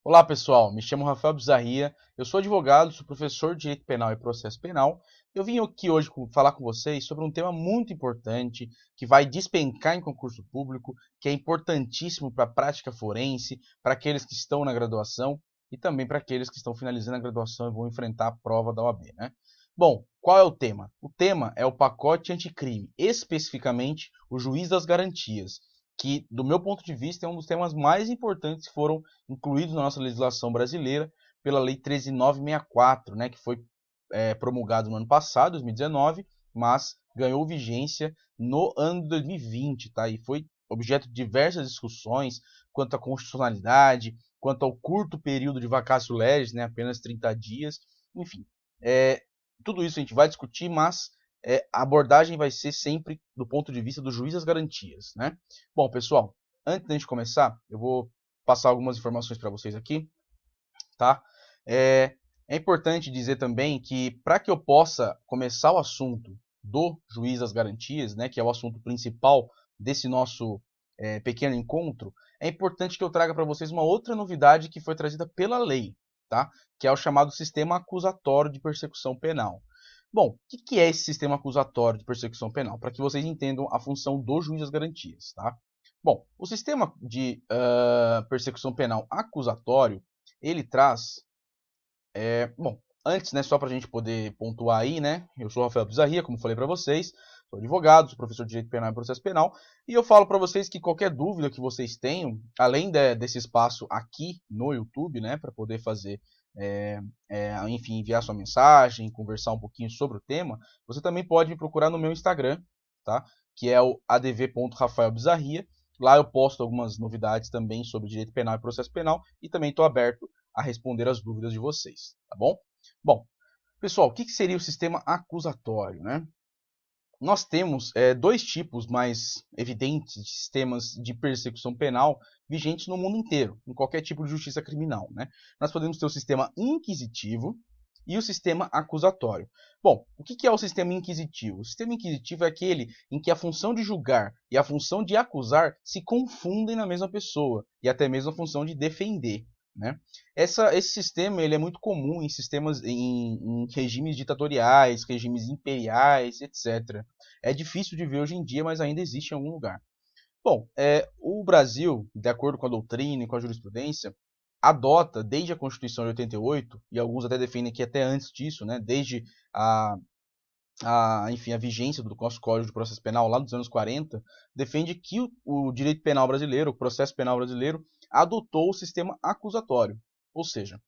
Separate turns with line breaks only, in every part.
Olá pessoal, me chamo Rafael Bizarria, eu sou advogado, sou professor de Direito Penal e Processo Penal. Eu vim aqui hoje falar com vocês sobre um tema muito importante que vai despencar em concurso público, que é importantíssimo para a prática forense, para aqueles que estão na graduação e também para aqueles que estão finalizando a graduação e vão enfrentar a prova da OAB, né? Bom, qual é o tema? O tema é o pacote anticrime, especificamente o juiz das garantias, que, do meu ponto de vista, é um dos temas mais importantes que foram incluídos na nossa legislação brasileira pela Lei 13.964, né, que foi promulgado no ano passado, 2019, mas ganhou vigência no ano de 2020, tá? E foi objeto de diversas discussões quanto à constitucionalidade, quanto ao curto período de vacatio legis, né, apenas 30 dias, enfim. Tudo isso a gente vai discutir, mas a abordagem vai ser sempre do ponto de vista do juiz das garantias, né? Bom, pessoal, antes da gente começar, eu vou passar algumas informações para vocês aqui, tá? É importante dizer também que para que eu possa começar o assunto do juiz das garantias, né, que é o assunto principal desse nosso pequeno encontro, é importante que eu traga para vocês uma outra novidade que foi trazida pela lei, tá? Que é o chamado sistema acusatório de persecução penal. Bom, o que é esse sistema acusatório de persecução penal? Para que vocês entendam a função do juiz das garantias, tá? Bom, o sistema de persecução penal acusatório, ele traz... bom, antes, né, só para a gente poder pontuar aí, né? Eu sou o Rafael Bizarria, como falei para vocês, sou advogado, sou professor de Direito Penal e Processo Penal, e eu falo para vocês que qualquer dúvida que vocês tenham, além desse espaço aqui no YouTube, né, para poder fazer enfim, enviar sua mensagem, conversar um pouquinho sobre o tema, você também pode me procurar no meu Instagram, tá? Que é o adv.rafaelbizarria. Lá eu posto algumas novidades também sobre direito penal e processo penal e também estou aberto a responder as dúvidas de vocês, tá bom? Bom, pessoal, o que seria o sistema acusatório, né? Nós temos dois tipos mais evidentes de sistemas de persecução penal vigentes no mundo inteiro, em qualquer tipo de justiça criminal, né? Nós podemos ter o sistema inquisitivo e o sistema acusatório. Bom, o que é o sistema inquisitivo? O sistema inquisitivo é aquele em que a função de julgar e a função de acusar se confundem na mesma pessoa, e até mesmo a função de defender, né? Esse sistema ele é muito comum em sistemas, em regimes ditatoriais, regimes imperiais, etc. É difícil de ver hoje em dia, mas ainda existe em algum lugar. Bom, o Brasil, de acordo com a doutrina e com a jurisprudência, adota desde a Constituição de 88, e alguns até defendem que até antes disso, né, desde enfim, a vigência do nosso Código de Processo Penal lá dos anos 40, defende que o direito penal brasileiro, o processo penal brasileiro, adotou o sistema acusatório. Ou seja,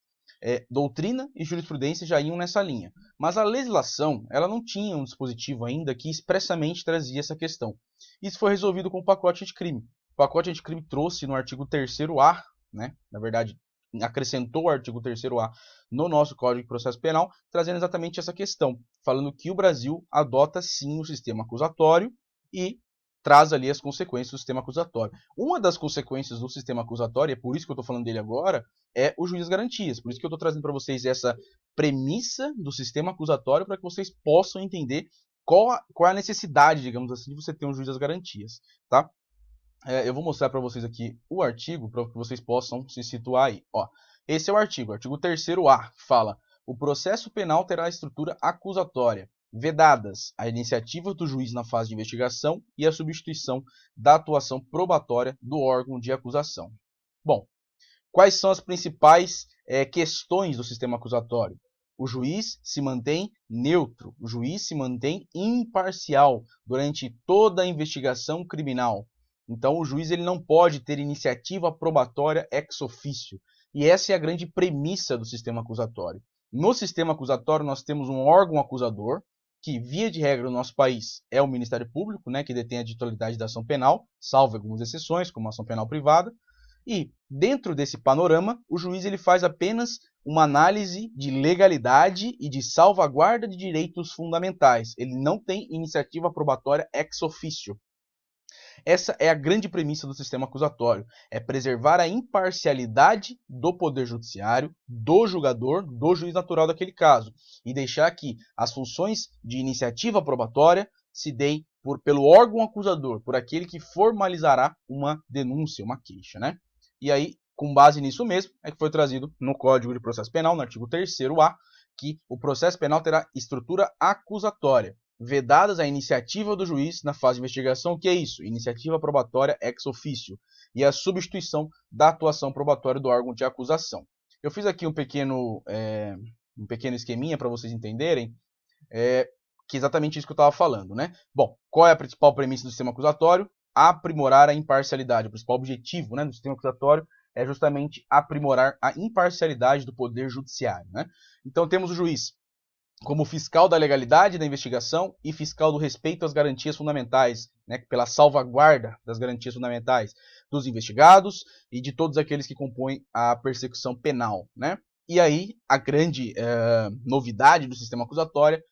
doutrina e jurisprudência já iam nessa linha. Mas a legislação ela não tinha um dispositivo ainda que expressamente trazia essa questão. Isso foi resolvido com o pacote anticrime. O pacote anticrime trouxe no artigo 3º-A, né, na verdade, acrescentou o artigo 3º-A no nosso Código de Processo Penal, trazendo exatamente essa questão, falando que o Brasil adota sim o sistema acusatório e traz ali as consequências do sistema acusatório. Uma das consequências do sistema acusatório, é por isso que eu estou falando dele agora, é o juiz das garantias. Por isso que eu estou trazendo para vocês essa premissa do sistema acusatório para que vocês possam entender qual é a necessidade, digamos assim, de você ter um juiz das garantias, tá? Eu vou mostrar para vocês aqui o artigo para que vocês possam se situar aí. Ó, esse é o artigo 3º-A, que fala: o processo penal terá a estrutura acusatória, vedadas a iniciativa do juiz na fase de investigação e a substituição da atuação probatória do órgão de acusação. Bom, quais são as principais questões do sistema acusatório? O juiz se mantém neutro, o juiz se mantém imparcial durante toda a investigação criminal. Então, o juiz ele não pode ter iniciativa probatória ex officio. E essa é a grande premissa do sistema acusatório. No sistema acusatório, nós temos um órgão acusador, que, via de regra, no nosso país é o Ministério Público, né, que detém a titularidade da ação penal, salvo algumas exceções, como a ação penal privada. E, dentro desse panorama, o juiz ele faz apenas uma análise de legalidade e de salvaguarda de direitos fundamentais. Ele não tem iniciativa probatória ex officio. Essa é a grande premissa do sistema acusatório, é preservar a imparcialidade do poder judiciário, do julgador, do juiz natural daquele caso, e deixar que as funções de iniciativa probatória se deem pelo órgão acusador, por aquele que formalizará uma denúncia, uma queixa, né? E aí, com base nisso mesmo, é que foi trazido no Código de Processo Penal, no artigo 3º-A, que o processo penal terá estrutura acusatória, vedadas a iniciativa do juiz na fase de investigação. O que é isso? Iniciativa probatória ex officio e a substituição da atuação probatória do órgão de acusação. Eu fiz aqui um pequeno esqueminha para vocês entenderem que é exatamente isso que eu estava falando, né? Bom, qual é a principal premissa do sistema acusatório? Aprimorar a imparcialidade. O principal objetivo, né, do sistema acusatório é justamente aprimorar a imparcialidade do poder judiciário, né? Então temos o juiz como fiscal da legalidade da investigação e fiscal do respeito às garantias fundamentais, né, pela salvaguarda das garantias fundamentais dos investigados e de todos aqueles que compõem a persecução penal, né? E aí a grande novidade do sistema acusatório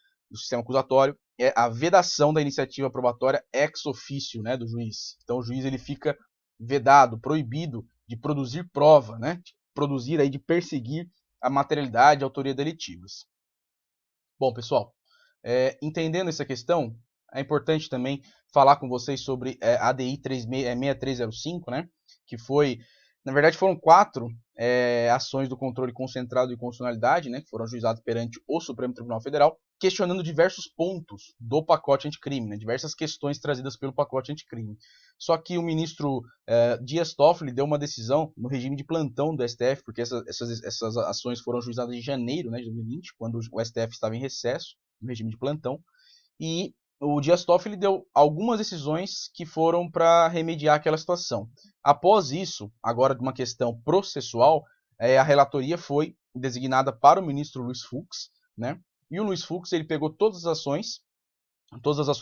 é a vedação da iniciativa probatória ex officio, né, do juiz. Então o juiz ele fica vedado, proibido de produzir prova, né, de produzir aí, de perseguir a materialidade e a autoria delitivas. Bom, pessoal, entendendo essa questão, é importante também falar com vocês sobre a ADI 6305, né, que foi, na verdade, foram 4 ações do controle concentrado de constitucionalidade, né, que foram ajuizadas perante o Supremo Tribunal Federal, questionando diversos pontos do pacote anticrime, né, diversas questões trazidas pelo pacote anticrime. Só que o ministro Dias Toffoli deu uma decisão no regime de plantão do STF, porque essas ações foram ajuizadas em janeiro, né, de 2020, quando o STF estava em recesso, no regime de plantão, e o Dias Toffoli deu algumas decisões que foram para remediar aquela situação. Após isso, agora de uma questão processual, a relatoria foi designada para o ministro Luiz Fux, né? E o Luiz Fux ele pegou todas as ações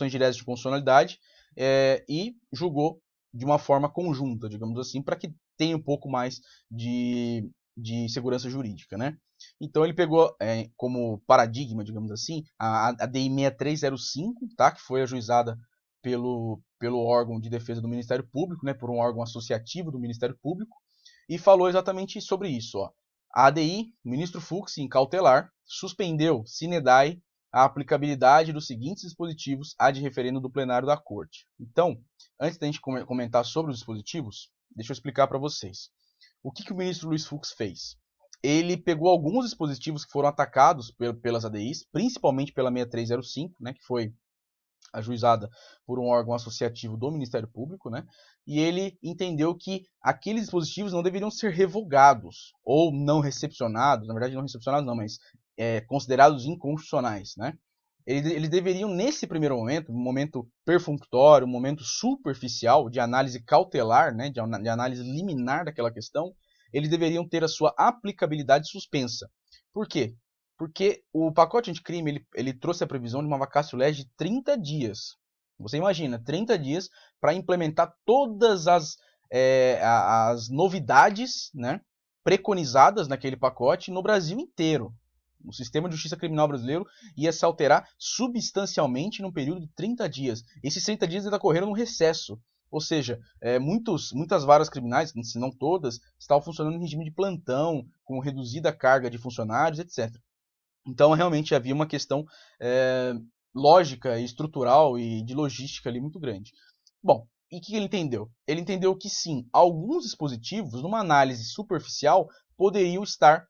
diretas de constitucionalidade e julgou de uma forma conjunta, digamos assim, para que tenha um pouco mais de segurança jurídica, né? Então ele pegou como paradigma, digamos assim, a DI 6305, tá? Que foi ajuizada pelo órgão de defesa do Ministério Público, né? Por um órgão associativo do Ministério Público, e falou exatamente sobre isso. Ó. A ADI, o ministro Fux, em cautelar, suspendeu sine die a aplicabilidade dos seguintes dispositivos ad referendo do plenário da Corte. Então, antes da gente comentar sobre os dispositivos, deixa eu explicar para vocês. O que o ministro Luiz Fux fez? Ele pegou alguns dispositivos que foram atacados pelas ADIs, principalmente pela 6305, né, que foi ajuizada por um órgão associativo do Ministério Público, né, e ele entendeu que aqueles dispositivos não deveriam ser revogados ou não recepcionados, na verdade não recepcionados não, mas considerados inconstitucionais, né. Eles deveriam, nesse primeiro momento, um momento perfunctório, um momento superficial de análise cautelar, né, de análise liminar daquela questão, eles deveriam ter a sua aplicabilidade suspensa. Por quê? Porque o pacote anticrime ele trouxe a previsão de uma vacatio legis de 30 dias. Você imagina, 30 dias para implementar todas as novidades, né, preconizadas naquele pacote no Brasil inteiro. O sistema de justiça criminal brasileiro ia se alterar substancialmente num período de 30 dias. Esses 30 dias ainda correram no recesso. Ou seja, muitas varas criminais, se não todas, estavam funcionando em regime de plantão, com reduzida carga de funcionários, etc. Então, realmente, havia uma questão lógica, estrutural e de logística ali muito grande. Bom, e o que ele entendeu? Ele entendeu que, sim, alguns dispositivos, numa análise superficial, poderiam estar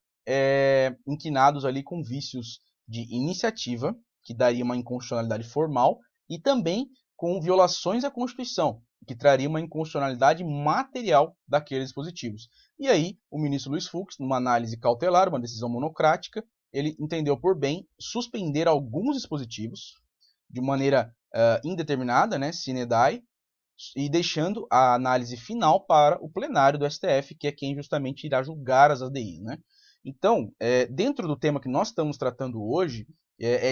inquinados ali com vícios de iniciativa, que daria uma inconstitucionalidade formal, e também com violações à Constituição, que traria uma inconstitucionalidade material daqueles dispositivos. E aí, o ministro Luiz Fux, numa análise cautelar, uma decisão monocrática, ele entendeu por bem suspender alguns dispositivos de maneira indeterminada, né, sine die, e deixando a análise final para o plenário do STF, que é quem justamente irá julgar as ADIs, né? Então, dentro do tema que nós estamos tratando hoje,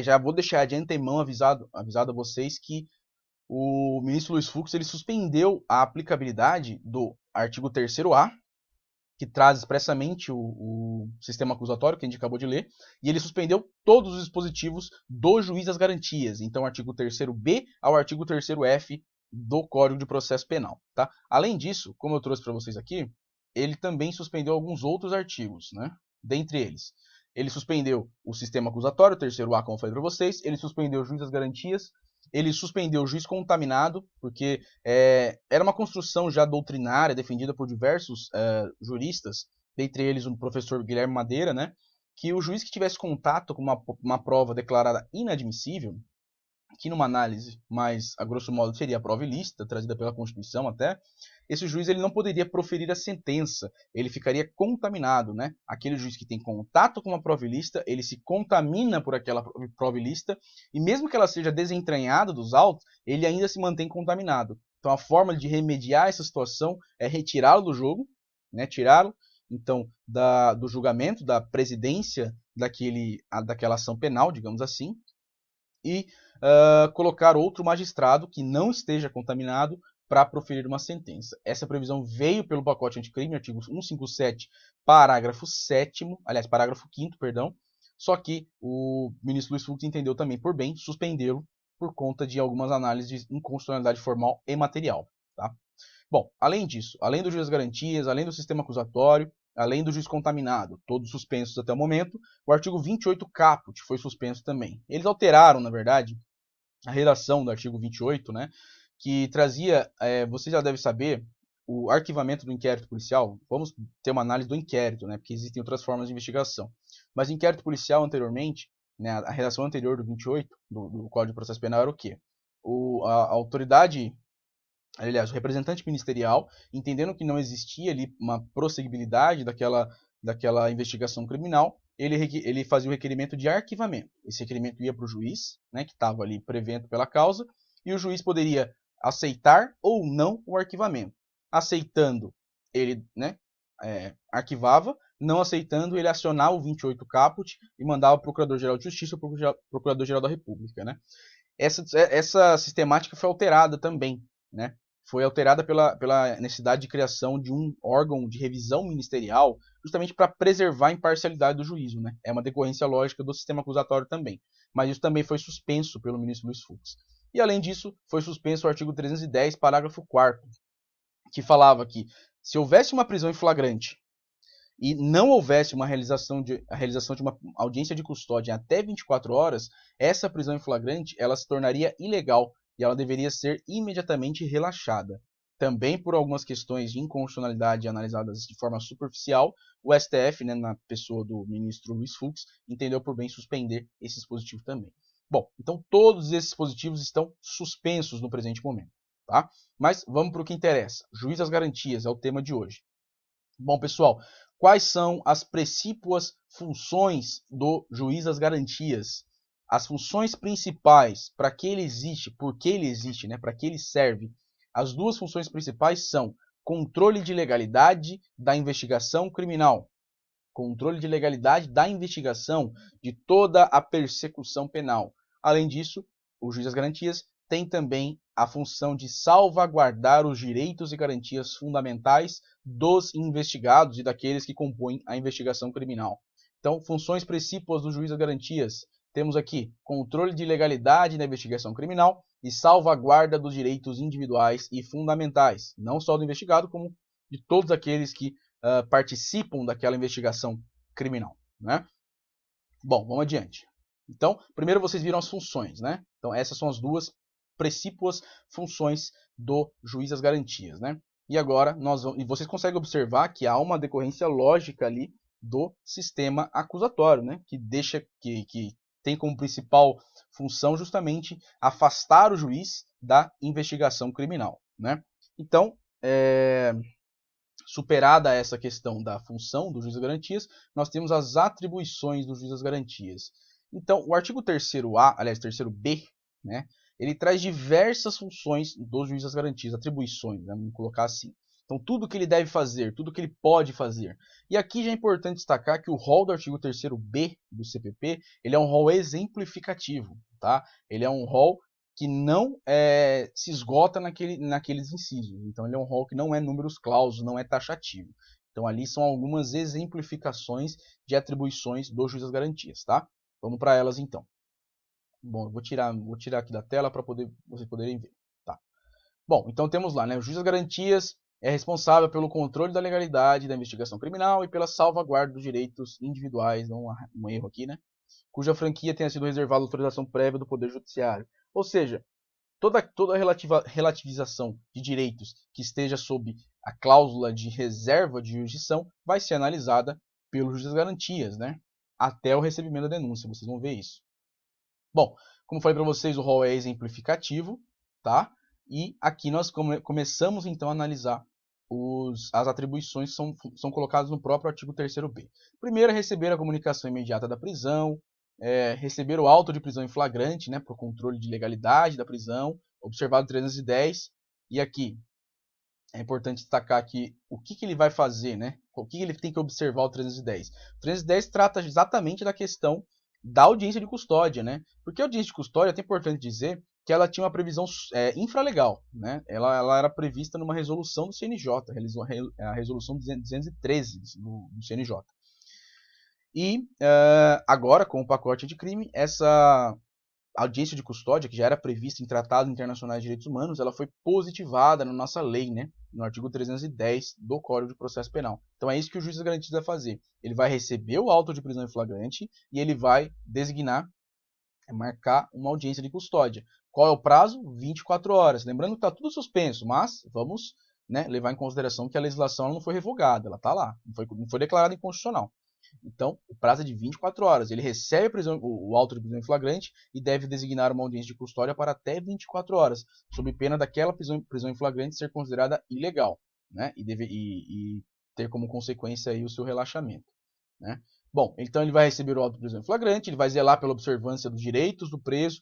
já vou deixar de antemão avisado a vocês que o ministro Luiz Fux ele suspendeu a aplicabilidade do artigo 3º-A, que traz expressamente o sistema acusatório, que a gente acabou de ler, e ele suspendeu todos os dispositivos do juiz das garantias, então artigo 3º-B ao artigo 3º-F do Código de Processo Penal. Tá? Além disso, como eu trouxe para vocês aqui, ele também suspendeu alguns outros artigos, né? Dentre eles, ele suspendeu o sistema acusatório, 3º-A, como eu falei para vocês, ele suspendeu o juiz das garantias, Ele suspendeu o juiz contaminado, porque era uma construção já doutrinária, defendida por diversos juristas, dentre eles o professor Guilherme Madeira, né, que o juiz que tivesse contato com uma prova declarada inadmissível, que numa análise mais, a grosso modo, seria a prova ilícita, trazida pela Constituição até, esse juiz ele não poderia proferir a sentença, ele ficaria contaminado, né? Aquele juiz que tem contato com uma prova ilícita, ele se contamina por aquela prova ilícita, e mesmo que ela seja desentranhada dos autos, ele ainda se mantém contaminado. Então a forma de remediar essa situação é retirá-lo do jogo, né? Tirá-lo, então, do julgamento, da presidência daquela ação penal, digamos assim, e colocar outro magistrado que não esteja contaminado para proferir uma sentença. Essa previsão veio pelo pacote anticrime, artigo 157, parágrafo 7º, aliás, parágrafo 5º, perdão, só que o ministro Luiz Fux entendeu também por bem suspendê-lo por conta de algumas análises de inconstitucionalidade formal e material. Tá? Bom, além disso, além do juiz das garantias, além do sistema acusatório, além do juiz contaminado, todos suspensos até o momento, o artigo 28 caput foi suspenso também. Eles alteraram, na verdade, a redação do artigo 28, né, que trazia, você já deve saber, o arquivamento do inquérito policial. Vamos ter uma análise do inquérito, né, porque existem outras formas de investigação. Mas o inquérito policial anteriormente, né, a redação anterior do 28, do Código de Processo Penal, era o quê? A autoridade, aliás, o representante ministerial, entendendo que não existia ali uma prosseguibilidade daquela investigação criminal, ele fazia o requerimento de arquivamento. Esse requerimento ia para o juiz, né, que estava ali prevento pela causa, e o juiz poderia aceitar ou não o arquivamento. Aceitando, ele, né, arquivava; não aceitando, ele acionava o 28 caput e mandava o Procurador-Geral de Justiça ou o Procurador-Geral da República. Né? Essa sistemática foi alterada também, né? Foi alterada pela necessidade de criação de um órgão de revisão ministerial, justamente para preservar a imparcialidade do juízo. Né? É uma decorrência lógica do sistema acusatório também. Mas isso também foi suspenso pelo ministro Luiz Fux. E, além disso, foi suspenso o artigo 310, parágrafo 4º, que falava que, se houvesse uma prisão em flagrante e não houvesse a realização de uma audiência de custódia em até 24 horas, essa prisão em flagrante ela se tornaria ilegal e ela deveria ser imediatamente relaxada. Também por algumas questões de inconstitucionalidade analisadas de forma superficial, o STF, né, na pessoa do ministro Luiz Fux, entendeu por bem suspender esse dispositivo também. Bom, então todos esses dispositivos estão suspensos no presente momento. Tá? Mas vamos para o que interessa. Juiz das garantias é o tema de hoje. Bom, pessoal, quais são as precípuas funções do juiz das garantias? As funções principais, para que ele existe, por que ele existe, né? Para que ele serve? As duas funções principais são controle de legalidade da investigação criminal. Controle de legalidade da investigação de toda a persecução penal. Além disso, o juiz das garantias tem também a função de salvaguardar os direitos e garantias fundamentais dos investigados e daqueles que compõem a investigação criminal. Então, funções precípuas do juiz das garantias. Temos aqui controle de legalidade na investigação criminal e salvaguarda dos direitos individuais e fundamentais, não só do investigado, como de todos aqueles que participam daquela investigação criminal. Né? Bom, vamos adiante. Então, primeiro vocês viram as funções, né? Então, essas são as duas precípuas funções do juiz das garantias, né? E agora e vocês conseguem observar que há uma decorrência lógica ali do sistema acusatório, né? Que tem como principal função justamente afastar o juiz da investigação criminal, né? Então, superada essa questão da função do juiz das garantias, nós temos as atribuições do juiz das garantias. Então, o artigo 3º-A, aliás, 3º-B, né? Ele traz diversas funções do juiz das garantias, atribuições, né? Vamos colocar assim. Então, tudo que ele deve fazer, tudo que ele pode fazer. E aqui já é importante destacar que o rol do artigo 3º-B do CPP, ele é um rol exemplificativo, tá? Ele é um rol que não se esgota naqueles incisos. Então, ele é um rol que não é números clausos, não é taxativo. Então, ali são algumas exemplificações de atribuições do juiz das garantias, tá? Vamos para elas, então. Bom, eu vou tirar aqui da tela para vocês poderem ver. Tá. Bom, então temos lá, né? O juiz das garantias é responsável pelo controle da legalidade da investigação criminal e pela salvaguarda dos direitos individuais, não um erro aqui, né? Cuja franquia tenha sido reservada à autorização prévia do Poder Judiciário. Ou seja, toda relativização de direitos que esteja sob a cláusula de reserva de jurisdição vai ser analisada pelo juiz das garantias, né? Até o recebimento da denúncia, vocês vão ver isso. Bom, como falei para vocês, o rol é exemplificativo, tá? E aqui nós começamos então a analisar as atribuições que são colocadas no próprio artigo 3º-B. Primeiro é receber a comunicação imediata da prisão, receber o auto de prisão em flagrante, né, por controle de legalidade da prisão, observado 310, e aqui é importante destacar aqui o que ele vai fazer, né? O que ele tem que observar o 310. O 310 trata exatamente da questão da audiência de custódia, né? Porque a audiência de custódia, é até importante dizer que ela tinha uma previsão infralegal, né? Ela era prevista numa resolução do CNJ, a resolução 213 do CNJ. E agora, com o pacote de crime, essa audiência de custódia, que já era prevista em tratados internacionais de direitos humanos, ela foi positivada na nossa lei, né? No artigo 310 do Código de Processo Penal. Então é isso que o juiz das garantias vai fazer. Ele vai receber o auto de prisão em flagrante e ele vai designar, marcar uma audiência de custódia. Qual é o prazo? 24 horas. Lembrando que está tudo suspenso, mas vamos, né, levar em consideração que a legislação ela não foi revogada, ela está lá, não foi declarada inconstitucional. Então, o prazo é de 24 horas. Ele recebe o auto de prisão em flagrante e deve designar uma audiência de custódia para até 24 horas, sob pena daquela prisão em flagrante ser considerada ilegal, né? E ter como consequência aí o seu relaxamento, né? Bom, então ele vai receber o auto de prisão em flagrante, ele vai zelar pela observância dos direitos do preso.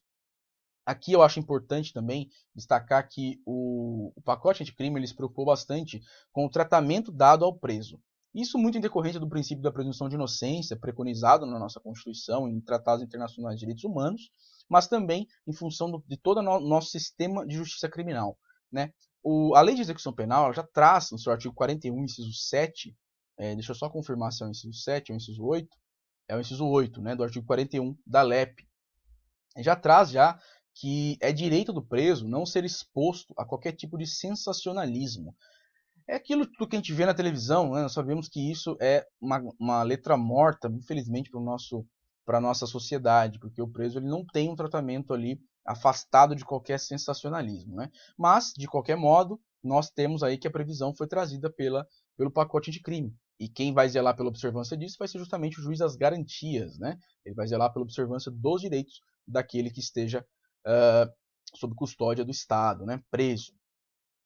Aqui eu acho importante também destacar que o pacote anticrime ele se preocupou bastante com o tratamento dado ao preso. Isso muito em decorrência do princípio da presunção de inocência, preconizado na nossa Constituição e em tratados internacionais de direitos humanos, mas também em função de todo o nosso sistema de justiça criminal, né? A Lei de Execução Penal já traz, no seu artigo 41, inciso 7, deixa eu só confirmar se é o inciso 7 ou o inciso 8, é o inciso 8, né, do artigo 41 da LEP. Já traz que é direito do preso não ser exposto a qualquer tipo de sensacionalismo. É aquilo que a gente vê na televisão, né? Nós sabemos que isso é uma letra morta, infelizmente, para a nossa sociedade, porque o preso ele não tem um tratamento ali afastado de qualquer sensacionalismo, né? Mas, de qualquer modo, nós temos aí que a previsão foi trazida pelo pacote de crime. E quem vai zelar pela observância disso vai ser justamente o juiz das garantias, né? Ele vai zelar pela observância dos direitos daquele que esteja sob custódia do Estado, né? Preso.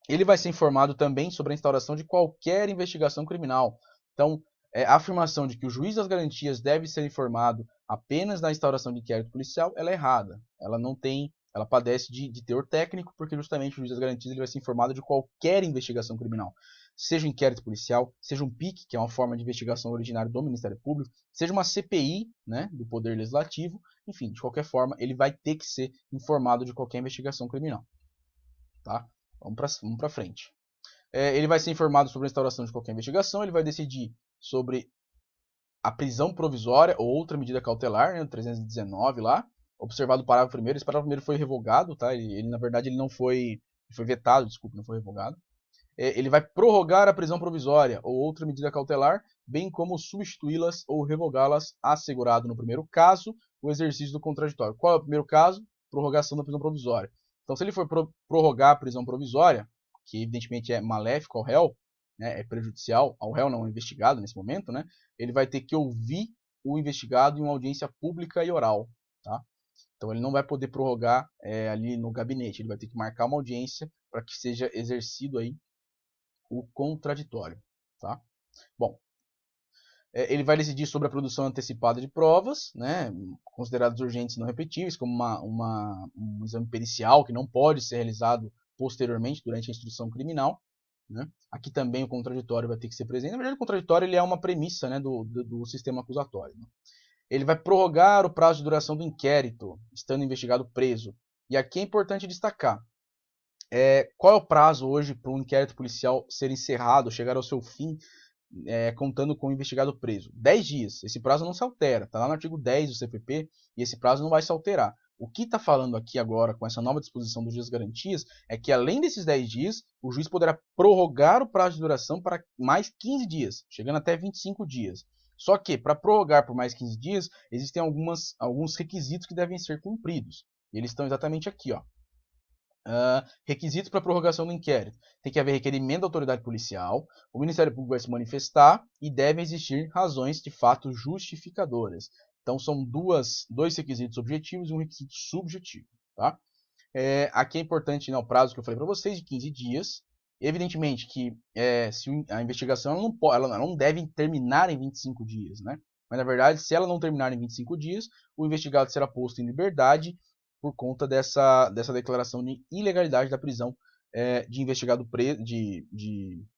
Ele vai ser informado também sobre a instauração de qualquer investigação criminal. Então, a afirmação de que o juiz das garantias deve ser informado apenas da instauração de inquérito policial, ela é errada. Ela padece de teor técnico, porque justamente o juiz das garantias ele vai ser informado de qualquer investigação criminal. Seja um inquérito policial, seja um PIC, que é uma forma de investigação originária do Ministério Público, seja uma CPI, né, do Poder Legislativo, enfim, de qualquer forma, ele vai ter que ser informado de qualquer investigação criminal. Tá? Vamos para frente. Ele vai ser informado sobre a instauração de qualquer investigação, ele vai decidir sobre a prisão provisória ou outra medida cautelar, né, 319 lá, observado o parágrafo primeiro. Esse parágrafo primeiro foi revogado, tá? Na verdade, ele não foi vetado, desculpa, não foi revogado. Ele vai prorrogar a prisão provisória ou outra medida cautelar, bem como substituí-las ou revogá-las, assegurado no primeiro caso o exercício do contraditório. Qual é o primeiro caso? Prorrogação da prisão provisória. Então, se ele for prorrogar a prisão provisória, que evidentemente é maléfico ao réu, né, é prejudicial ao réu, não ao investigado nesse momento, né, ele vai ter que ouvir o investigado em uma audiência pública e oral. Tá? Então, ele não vai poder prorrogar ali no gabinete, ele vai ter que marcar uma audiência para que seja exercido aí o contraditório. Tá? Bom, ele vai decidir sobre a produção antecipada de provas, né, consideradas urgentes e não repetíveis, como um exame pericial que não pode ser realizado posteriormente durante a instrução criminal. Né. Aqui também o contraditório vai ter que ser presente. Na verdade, o contraditório ele é uma premissa, né, do sistema acusatório. Né. Ele vai prorrogar o prazo de duração do inquérito, estando o investigado preso. E aqui é importante destacar qual é o prazo hoje para um inquérito policial ser encerrado, chegar ao seu fim, contando com o investigado preso. 10 dias. Esse prazo não se altera. Está lá no artigo 10 do CPP e esse prazo não vai se alterar. O que está falando aqui agora com essa nova disposição do juiz das garantias é que além desses 10 dias, o juiz poderá prorrogar o prazo de duração para mais 15 dias, chegando até 25 dias. Só que, para prorrogar por mais 15 dias, existem alguns requisitos que devem ser cumpridos. E eles estão exatamente aqui. Ó. Requisitos para prorrogação do inquérito. Tem que haver requerimento da autoridade policial, o Ministério Público vai se manifestar e devem existir razões de fato justificadoras. Então são dois requisitos objetivos e um requisito subjetivo. Tá? Aqui é importante, né, o prazo que eu falei para vocês, de 15 dias. Evidentemente que se a investigação ela não deve terminar em 25 dias. Né? Mas na verdade, se ela não terminar em 25 dias, o investigado será posto em liberdade por conta dessa declaração de ilegalidade da prisão de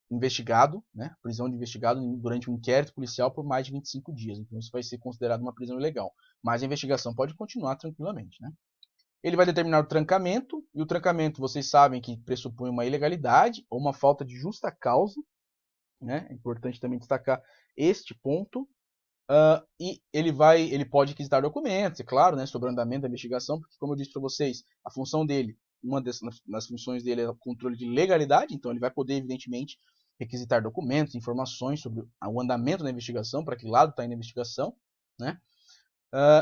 investigado, né? Prisão de investigado durante um inquérito policial por mais de 25 dias. Então isso vai ser considerado uma prisão ilegal. Mas a investigação pode continuar tranquilamente, né? Ele vai determinar o trancamento, e o trancamento vocês sabem que pressupõe uma ilegalidade ou uma falta de justa causa, né? É importante também destacar este ponto. E ele pode requisitar documentos, é claro, né, sobre o andamento da investigação, porque, como eu disse para vocês, a função dele, uma das funções dele é o controle de legalidade, então ele vai poder, evidentemente, requisitar documentos, informações sobre o andamento da investigação, para que lado está indo a investigação, né?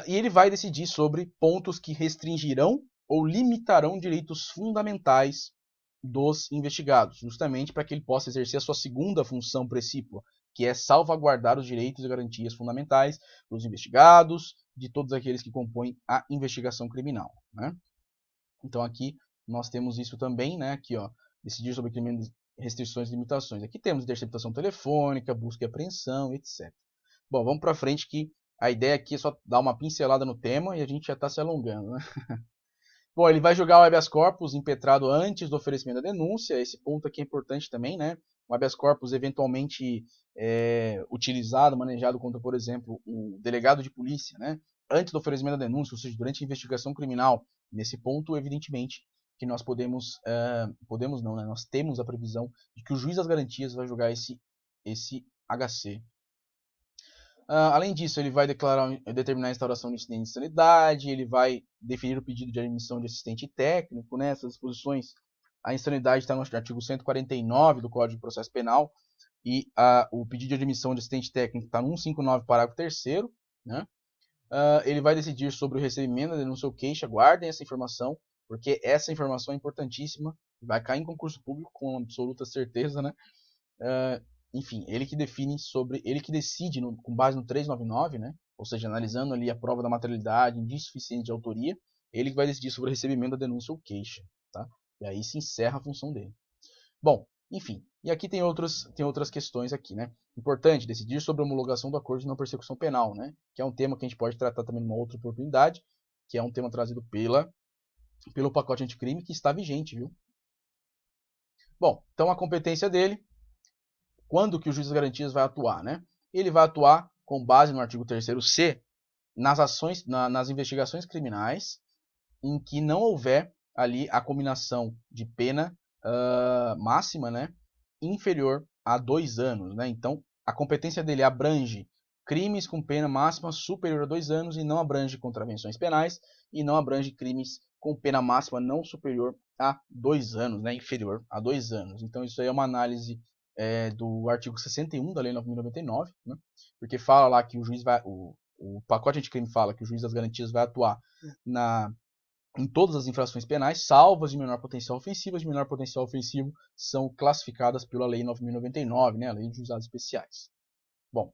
E ele vai decidir sobre pontos que restringirão ou limitarão direitos fundamentais dos investigados, justamente para que ele possa exercer a sua segunda função precípua, que é salvaguardar os direitos e garantias fundamentais dos investigados, de todos aqueles que compõem a investigação criminal. Né? Então aqui nós temos isso também, né? Aqui, ó, decidir sobre crimes, restrições e limitações. Aqui temos interceptação telefônica, busca e apreensão, etc. Bom, vamos para frente que a ideia aqui é só dar uma pincelada no tema e a gente já está se alongando. Né? Bom, ele vai julgar o habeas corpus impetrado antes do oferecimento da denúncia. Esse ponto aqui é importante também, né? O habeas corpus eventualmente utilizado, manejado contra, por exemplo, o delegado de polícia, né? Antes do oferecimento da denúncia, ou seja, durante a investigação criminal. Nesse ponto, evidentemente, que nós podemos não, né? Nós temos a previsão de que o juiz das garantias vai julgar esse HC. Além disso, ele vai determinar a instauração do incidente de insanidade, ele vai definir o pedido de admissão de assistente técnico, né? Essas disposições, a insanidade está no artigo 149 do Código de Processo Penal, e o pedido de admissão de assistente técnico está no 159, parágrafo 3º, né? Ele vai decidir sobre o recebimento da denúncia ou queixa, guardem essa informação, porque essa informação é importantíssima, vai cair em concurso público com absoluta certeza, né? Enfim, ele que decide com base no 399, né? Ou seja, analisando ali a prova da materialidade, indício suficiente de autoria, ele que vai decidir sobre o recebimento da denúncia ou queixa, tá? E aí se encerra a função dele. Bom, enfim, e aqui tem outras questões aqui, né? Importante, decidir sobre a homologação do acordo de não persecução penal, né? Que é um tema que a gente pode tratar também numa outra oportunidade, que é um tema trazido pelo pacote anticrime que está vigente, viu? Bom, então a competência dele, quando que o juiz das garantias vai atuar, né? Ele vai atuar com base no artigo 3º-C nas investigações criminais em que não houver ali a combinação de pena máxima, né, inferior a 2 anos, né? Então, a competência dele abrange crimes com pena máxima superior a 2 anos e não abrange contravenções penais e não abrange crimes com pena máxima não superior a 2 anos, né, inferior a 2 anos. Então, isso aí é uma análise do artigo 61 da Lei 9.099, né? Porque fala lá que o juiz o pacote anticrime fala que o juiz das garantias vai atuar em todas as infrações penais, salvo as de menor potencial ofensivo. As de menor potencial ofensivo são classificadas pela Lei 9.099, né? A Lei de Juizados Especiais. Bom,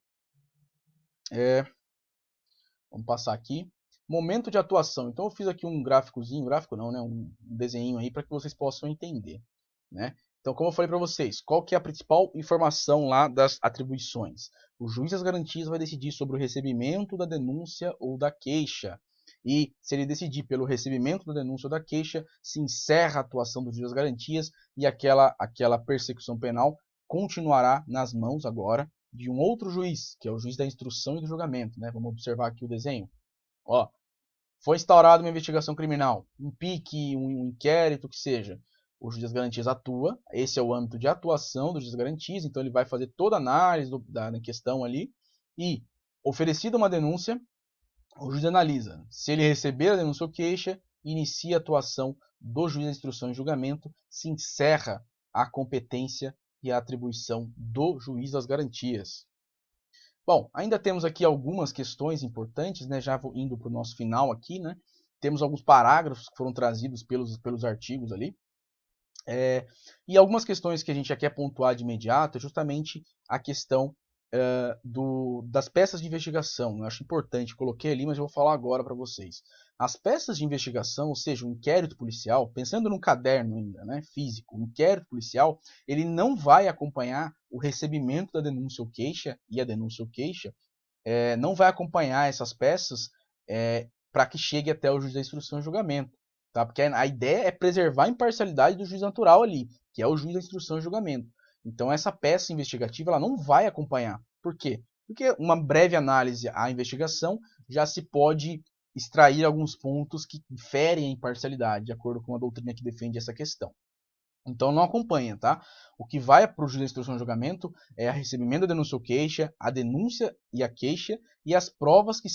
vamos passar aqui. Momento de atuação. Então eu fiz aqui um gráficozinho, né? Um desenho aí para que vocês possam entender, né? Então, como eu falei para vocês, qual que é a principal informação lá das atribuições? O juiz das garantias vai decidir sobre o recebimento da denúncia ou da queixa. E se ele decidir pelo recebimento da denúncia ou da queixa, se encerra a atuação do juiz das garantias e aquela persecução penal continuará nas mãos agora de um outro juiz, que é o juiz da instrução e do julgamento, né? Vamos observar aqui o desenho. Ó, foi instaurada uma investigação criminal, um PIC, um inquérito, que seja. O juiz das garantias atua, esse é o âmbito de atuação do juiz das garantias, então ele vai fazer toda a análise da questão ali, e, oferecida uma denúncia, o juiz analisa. Se ele receber a denúncia ou queixa, inicia a atuação do juiz da instrução e julgamento, se encerra a competência e a atribuição do juiz das garantias. Bom, ainda temos aqui algumas questões importantes, né? Já indo para o nosso final aqui, né? Temos alguns parágrafos que foram trazidos pelos artigos ali. E algumas questões que a gente já quer pontuar de imediato é justamente a questão das peças de investigação. Eu acho importante, coloquei ali, mas eu vou falar agora para vocês. As peças de investigação, ou seja, o inquérito policial, pensando num caderno ainda, né, físico, o inquérito policial, ele não vai acompanhar o recebimento da denúncia ou queixa, e a denúncia ou queixa, não vai acompanhar essas peças para que chegue até o juiz da instrução e julgamento. Tá? Porque a ideia é preservar a imparcialidade do juiz natural ali, que é o juiz da instrução e julgamento. Então essa peça investigativa ela não vai acompanhar. Por quê? Porque uma breve análise à investigação já se pode extrair alguns pontos que ferem a imparcialidade, de acordo com a doutrina que defende essa questão. Então não acompanha, tá? O que vai para o juiz da instrução e julgamento é o recebimento da denúncia ou queixa, a denúncia e a queixa e as provas que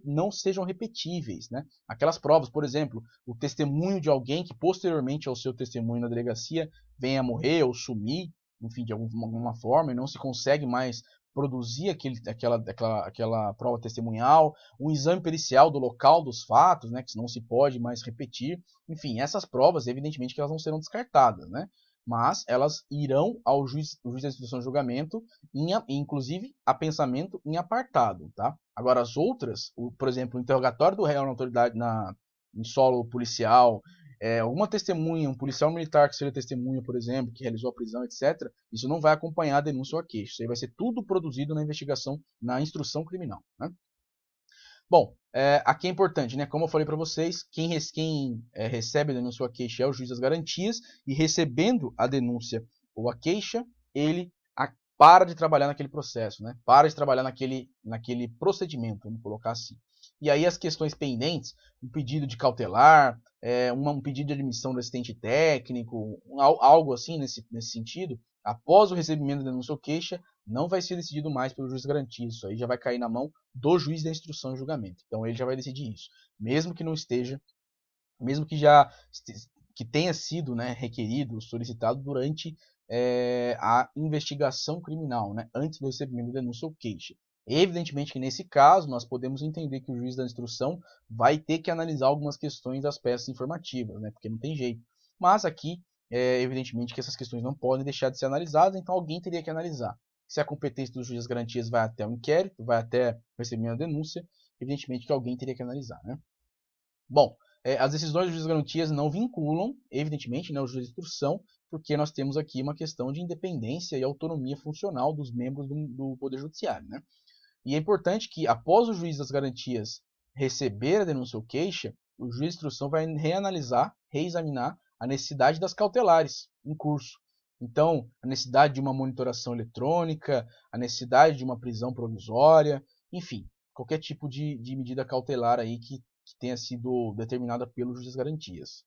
não sejam repetíveis, né? Aquelas provas, por exemplo, o testemunho de alguém que posteriormente ao seu testemunho na delegacia venha a morrer ou sumir, enfim, de alguma forma, e não se consegue mais produzir aquela prova testemunhal, um exame pericial do local dos fatos, né, que não se pode mais repetir. Enfim, essas provas, evidentemente que elas não serão descartadas, né? Mas elas irão ao juiz da instrução de julgamento, inclusive a pensamento em apartado, tá? Agora as outras, por exemplo, o interrogatório do réu na autoridade em solo policial, alguma testemunha, um policial militar que seja testemunha, por exemplo, que realizou a prisão, etc., isso não vai acompanhar a denúncia ou a queixa. Isso aí vai ser tudo produzido na investigação, na instrução criminal, né? Bom, aqui é importante, né? Como eu falei para vocês, quem recebe a denúncia ou a queixa é o juiz das garantias, e recebendo a denúncia ou a queixa, ele para de trabalhar naquele processo, né? Para de trabalhar naquele procedimento, vamos colocar assim. E aí as questões pendentes, um pedido de cautelar, um pedido de admissão do assistente técnico, algo assim nesse sentido, após o recebimento da denúncia ou queixa, não vai ser decidido mais pelo juiz garantido. Isso aí já vai cair na mão do juiz da instrução e julgamento. Então ele já vai decidir isso. Mesmo que não esteja, mesmo que que tenha sido, né, requerido, solicitado durante a investigação criminal, né, antes do recebimento da denúncia ou queixa. Evidentemente que nesse caso nós podemos entender que o juiz da instrução vai ter que analisar algumas questões das peças informativas, né, porque não tem jeito. Mas aqui, evidentemente que essas questões não podem deixar de ser analisadas, então alguém teria que analisar. Se a competência do juiz das garantias vai até o inquérito, vai até o recebimento da denúncia, evidentemente que alguém teria que analisar, né? Bom, as decisões do juiz das garantias não vinculam, evidentemente, né, o juiz de instrução, porque nós temos aqui uma questão de independência e autonomia funcional dos membros do Poder Judiciário, né? E é importante que, após o juiz das garantias receber a denúncia ou queixa, o juiz de instrução vai reexaminar a necessidade das cautelares em curso. Então, a necessidade de uma monitoração eletrônica, a necessidade de uma prisão provisória, enfim, qualquer tipo de medida cautelar aí que tenha sido determinada pelo juiz das garantias.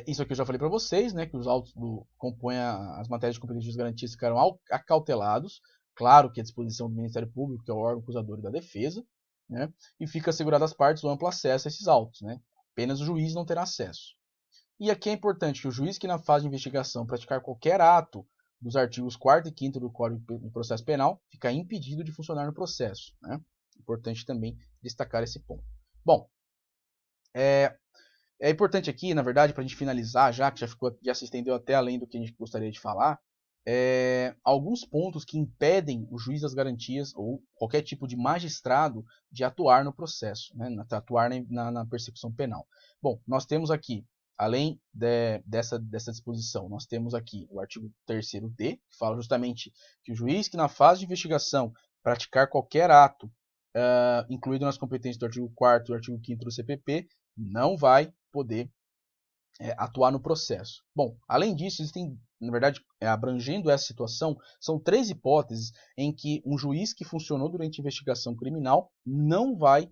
Isso aqui eu já falei para vocês, né, que os autos compõem as matérias de competência de garantias ficaram acautelados, claro que à disposição do Ministério Público, que é o órgão acusador e da defesa, né, e fica assegurado às partes o amplo acesso a esses autos, né, apenas o juiz não terá acesso. E aqui é importante que o juiz que na fase de investigação praticar qualquer ato dos artigos 4º e 5º do Código de Processo Penal, fica impedido de funcionar no processo, né. Importante também destacar esse ponto. Bom, é importante aqui, na verdade, para a gente finalizar já, que já se estendeu até além do que a gente gostaria de falar, alguns pontos que impedem o juiz das garantias ou qualquer tipo de magistrado de atuar no processo, né, atuar na persecução penal. Bom, nós temos aqui, além dessa disposição, nós temos aqui o artigo 3º-D, que fala justamente que o juiz que na fase de investigação praticar qualquer ato, incluído nas competências do artigo 4º e do artigo 5º do CPP, não vai poder atuar no processo. Bom, além disso, existem, na verdade, abrangendo essa situação, são 3 hipóteses em que um juiz que funcionou durante a investigação criminal não vai,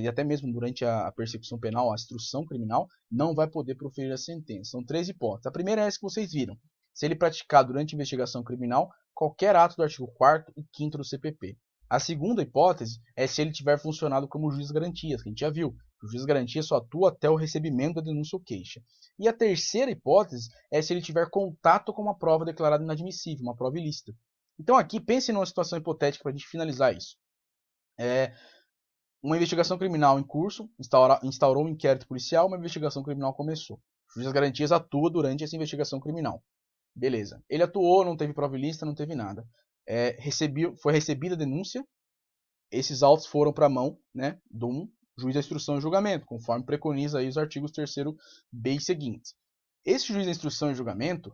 e até mesmo durante a persecução penal, a instrução criminal, não vai poder proferir a sentença. São 3 hipóteses. A primeira é essa que vocês viram. Se ele praticar durante a investigação criminal qualquer ato do artigo 4º e 5º do CPP. A segunda hipótese é se ele tiver funcionado como juiz de garantias, que a gente já viu. O juiz de garantia só atua até o recebimento da denúncia ou queixa. E a terceira hipótese é se ele tiver contato com uma prova declarada inadmissível, uma prova ilícita. Então aqui, pense numa situação hipotética para a gente finalizar isso. Uma investigação criminal em curso, instaurou um inquérito policial, uma investigação criminal começou. O juiz das garantias atua durante essa investigação criminal. Beleza. Ele atuou, não teve prova ilícita, não teve nada. Foi recebida a denúncia, esses autos foram para a mão, né, de um juiz da instrução e julgamento, conforme preconiza aí os artigos 3º-B e seguintes. Esse juiz da instrução e julgamento,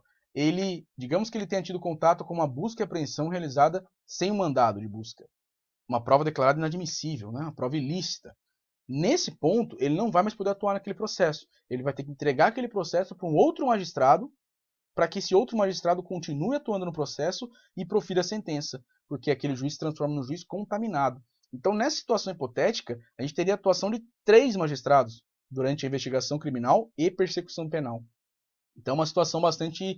digamos que ele tenha tido contato com uma busca e apreensão realizada sem um mandado de busca. Uma prova declarada inadmissível, né, uma prova ilícita. Nesse ponto, ele não vai mais poder atuar naquele processo. Ele vai ter que entregar aquele processo para um outro magistrado, para que esse outro magistrado continue atuando no processo e profira a sentença, porque aquele juiz se transforma num juiz contaminado. Então, nessa situação hipotética, a gente teria a atuação de 3 magistrados durante a investigação criminal e persecução penal. Então, é uma situação bastante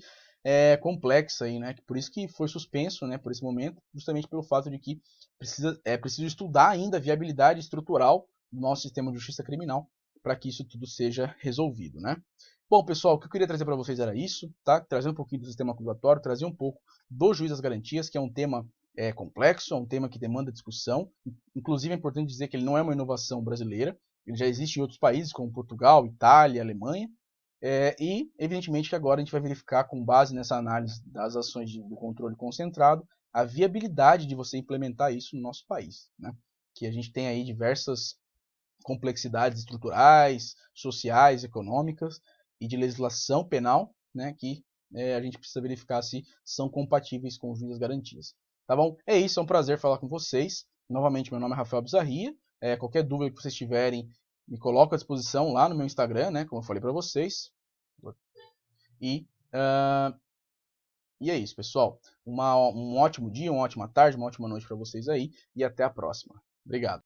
complexa aí, né? Por isso que foi suspenso, né, por esse momento, justamente pelo fato de que é preciso estudar ainda a viabilidade estrutural do nosso sistema de justiça criminal para que isso tudo seja resolvido, né? Bom, pessoal, o que eu queria trazer para vocês era isso, tá? Trazer um pouquinho do sistema acusatório, trazer um pouco do juiz das garantias, que é um tema complexo, é um tema que demanda discussão. Inclusive, é importante dizer que ele não é uma inovação brasileira, ele já existe em outros países, como Portugal, Itália, Alemanha, e, evidentemente, que agora a gente vai verificar, com base nessa análise das ações do controle concentrado, a viabilidade de você implementar isso no nosso país, né? Que a gente tem aí diversas complexidades estruturais, sociais, econômicas e de legislação penal, né, que a gente precisa verificar se são compatíveis com o juiz das garantias. Tá bom? É isso, é um prazer falar com vocês. Novamente, meu nome é Rafael Bizarria. Qualquer dúvida que vocês tiverem, me coloco à disposição lá no meu Instagram, né, como eu falei para vocês. E é isso, pessoal. Um ótimo dia, uma ótima tarde, uma ótima noite para vocês aí e até a próxima. Obrigado.